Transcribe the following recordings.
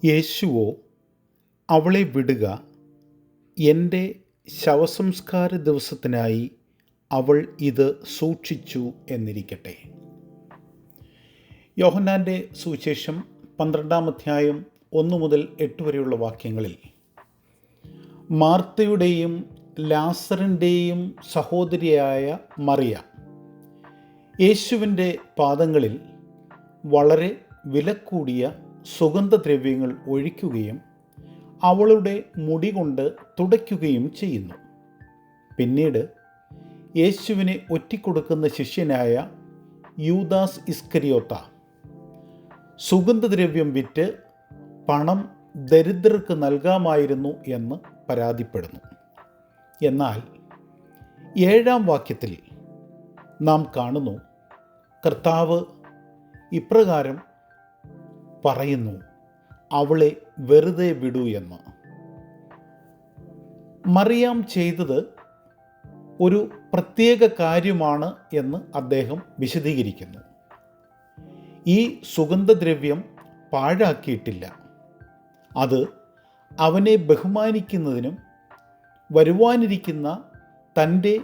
യേശുവോ അവളെ വിടുക, എൻ്റെ ശവസംസ്കാര ദിവസത്തിനായി അവൾ ഇത് സൂക്ഷിച്ചു എന്നിരിക്കട്ടെ. യോഹന്നാൻ്റെ സുവിശേഷം 12-ാം അധ്യായം 1 മുതൽ 8 വരെയുള്ള വാക്യങ്ങളിൽ മാർത്തയുടെയും ലാസറിൻ്റെയും സഹോദരിയായ മറിയ യേശുവിൻ്റെ പാദങ്ങളിൽ വളരെ വിലകൂടിയ സുഗന്ധദ്രവ്യങ്ങൾ ഒഴിക്കുകയും അവളുടെ മുടി കൊണ്ട് തുടയ്ക്കുകയും ചെയ്യുന്നു. പിന്നീട് യേശുവിനെ ഒറ്റിക്കൊടുക്കുന്ന ശിഷ്യനായ യൂദാസ് ഇസ്കരിയോത്ത സുഗന്ധദ്രവ്യം വിറ്റ് പണം ദരിദ്രർക്ക് നൽകാമായിരുന്നു എന്ന് പരാതിപ്പെടുന്നു. എന്നാൽ 7-ാം വാക്യത്തിൽ നാം കാണുന്നു, കർത്താവ് ഇപ്രകാരം പറയുന്നു, അവളെ വെറുതെ വിടൂ എന്ന്. മറിയാം ചെയ്തത് ഒരു പ്രത്യേക കാര്യമാണ് എന്ന് അദ്ദേഹം വിശദീകരിക്കുന്നു. ഈ സുഗന്ധദ്രവ്യം പാഴാക്കിയിട്ടില്ല. അത് അവനെ ബഹുമാനിക്കുന്നതിനും വരുവാനിരിക്കുന്ന തൻ്റെ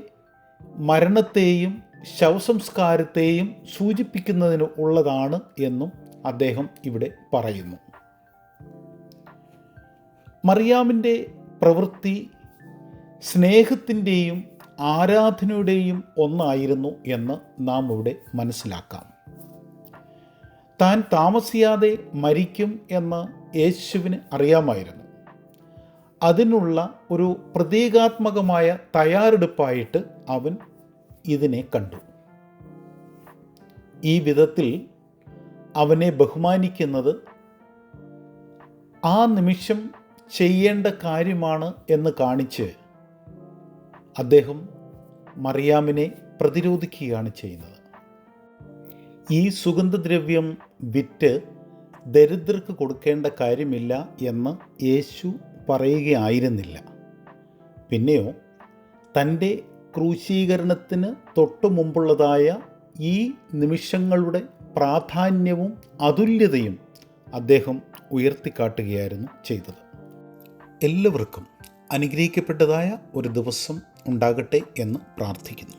മരണത്തെയും ശവസംസ്കാരത്തെയും സൂചിപ്പിക്കുന്നതിന് ഉള്ളതാണ് എന്നും അദ്ദേഹം ഇവിടെ പറയുന്നു. മറിയാമിൻ്റെ പ്രവൃത്തി സ്നേഹത്തിൻ്റെയും ആരാധനയുടെയും ഒന്നായിരുന്നു എന്ന് നാം ഇവിടെ മനസ്സിലാക്കാം. താൻ താമസിയാതെ മരിക്കും എന്ന് യേശുവിന് അറിയാമായിരുന്നു. അതിനുള്ള ഒരു പ്രതീകാത്മകമായ തയ്യാറെടുപ്പായിട്ട് അവൻ ഇതിനെ കണ്ടു. ഈ വിധത്തിൽ അവനെ ബഹുമാനിക്കുന്നത് ആ നിമിഷം ചെയ്യേണ്ട കാര്യമാണ് എന്ന് കാണിച്ച് അദ്ദേഹം മറിയാമിനെ പ്രതിരോധിക്കുകയാണ് ചെയ്യുന്നത്. ഈ സുഗന്ധദ്രവ്യം വിറ്റ് ദരിദ്രർക്ക് കൊടുക്കേണ്ട കാര്യമില്ല എന്ന് യേശു പറയുകയായിരുന്നില്ല. പിന്നെയോ തൻ്റെ ക്രൂശീകരണത്തിന് തൊട്ടു മുമ്പുള്ളതായ ഈ നിമിഷങ്ങളുടെ പ്രാധാന്യവും അതുല്യതയും അദ്ദേഹം ഉയർത്തിക്കാട്ടുകയായിരുന്നു ചെയ്തത്. എല്ലാവർക്കും അനുഗ്രഹിക്കപ്പെട്ടതായ ഒരു ദിവസം ഉണ്ടാകട്ടെ എന്ന് പ്രാർത്ഥിക്കുന്നു.